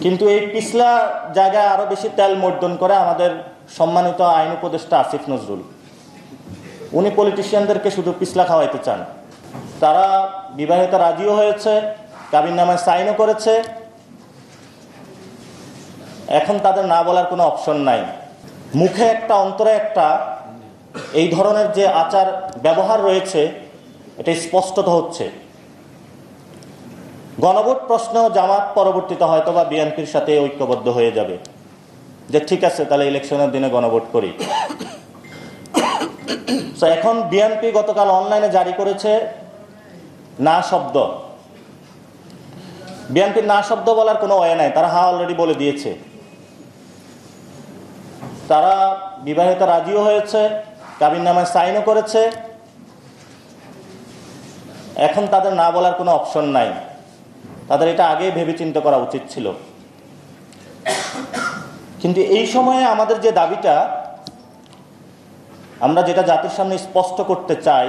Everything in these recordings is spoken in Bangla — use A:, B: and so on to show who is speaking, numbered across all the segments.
A: কিন্তু এই পিছলা জায়গায় আরো বেশি তেল মর্দন করে আমাদের সম্মানিত আইন উপদেষ্টা আসিফ নজরুল। উনি পলিটিশিয়ানদেরকে শুধু পিছলা খাওয়াইতে চান। তারা বিবাহিত রাজিও হয়েছে, কাবিননামায় সাইনও করেছে, এখন তাদের না বলার কোনো অপশন নাই। মুখে একটা অন্তরে একটা এই ধরনের যে আচার ব্যবহার রয়েছে এটা স্পষ্টত হচ্ছে। গণভোট প্রশ্নেও জামাত পরবর্তীতে হয়তো বা বিএনপির সাথে ঐক্যবদ্ধ হয়ে যাবে যে ঠিক আছে তাহলে ইলেকশনের দিনে গণভোট করি। তো এখন বিএনপি গতকাল অনলাইনে জারি করেছে না শব্দ। বিএনপির না শব্দ বলার কোনো ওয়ে নাই, তারা হা অলরেডি বলে দিয়েছে। তারা বিবাহিত রাজিও হয়েছে, কাবিননামায় সাইনও করেছে, এখন তাদের না বলার কোনো অপশন নাই। তাদের এটা আগেই ভেবেচিন্তে করা উচিত ছিল। কিন্তু এই সময়ে আমাদের যে দাবিটা, আমরা যেটা জাতির সামনে স্পষ্ট করতে চাই,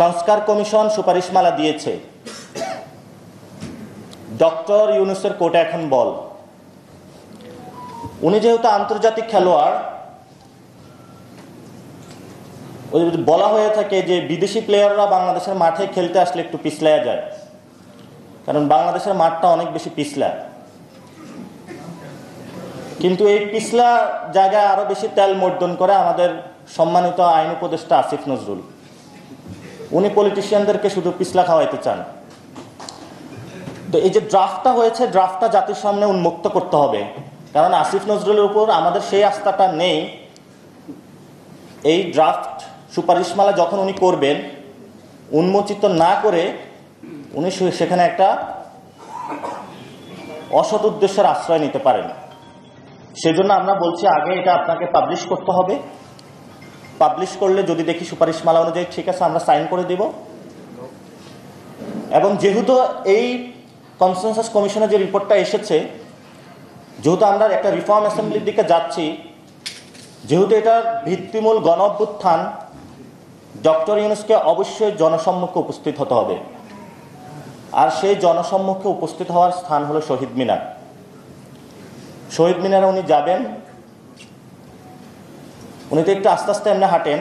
A: সংস্কার কমিশন সুপারিশমালা দিয়েছে, ডক্টর ইউনূসের কোর্টে এখন বল। উনি যেহেতু আন্তর্জাতিক খেলোয়াড়, বলা হয়ে থাকে যে বিদেশি প্লেয়াররা বাংলাদেশের মাঠে খেলতে আসলে একটু পিছলায়া যায়, কারণ বাংলাদেশের মাঠটা অনেক বেশি পিছলা। কিন্তু এই পিছলা জায়গায় আরো বেশি তেল মর্দন করে আমাদের সম্মানিত আইন উপদেষ্টা আসিফ নজরুল। উনি পলিটিশিয়ানদেরকে শুধু পিছলা খাওয়াইতে চান। তো এই যে ড্রাফটটা হয়েছে, ড্রাফটটা জাতির সামনে উন্মুক্ত করতে হবে, কারণ আসিফ নজরুলের উপর আমাদের সেই আস্থাটা নেই। এই ড্রাফট সুপারিশমালা যখন উনি করবেন, উন্মোচিত না করে উনি সেখানে একটা অসৎ উদ্দেশ্যের আশ্রয় নিতে পারেন। সেজন্য আমরা বলছি আগে এটা আপনাকে পাবলিশ করতে হবে। পাবলিশ করলে যদি দেখি সুপারিশমালা অনুযায়ী ঠিক আছে, আমরা সাইন করে দেব। এবং যেহেতু এই কনসেনসাস কমিশনের যে রিপোর্টটা এসেছে, যেহেতু আমরা একটা রিফর্ম অ্যাসেম্বলির দিকে যাচ্ছি, যেহেতু এটার ভিত্তিমূল গণ অভ্যুত্থান, ডক্টর ইউনূসকে অবশ্যই জনসম্মুখে উপস্থিত হতে হবে। আর সেই জনসম্মুখে উপস্থিত হওয়ার স্থান হলো শহীদ মিনার। শহীদ মিনারে উনি যাবেন। উনি তো একটু আস্তে আস্তে এমনি হাঁটেন,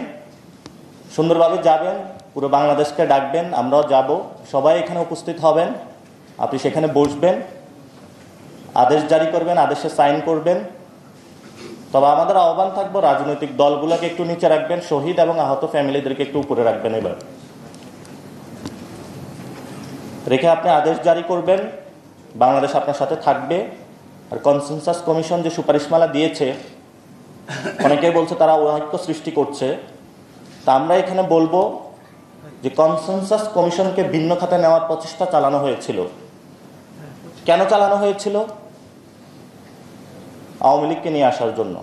A: সুন্দরভাবে যাবেন, পুরো বাংলাদেশকে ডাকবেন, আমরাও যাব, সবাই এখানে উপস্থিত হবেন। আপনি সেখানে বসবেন, আদেশ জারি করবেন, আদেশে সাইন করবেন। তবে আমাদের আহ্বান থাকবো রাজনৈতিক দলগুলোকে একটু নিচে রাখবেন, শহীদ এবং আহত ফ্যামিলিদেরকে একটু উপরে রাখবেন। এবার রেখে আপনি আদেশ জারি করবেন, বাংলাদেশ আপনার সাথে থাকবে। আর কনসেনসাস কমিশন যে সুপারিশমালা দিয়েছে, অনেকেই বলছে তারা ঐক্য সৃষ্টি করছে, তা আমরা এখানে বলবো যে কনসেনসাস কমিশনকে ভিন্ন খাতে নেওয়ার প্রচেষ্টা চালানো হয়েছিল। কেন চালানো হয়েছিল? আওয়ামী লীগকে নিয়ে আসার জন্য।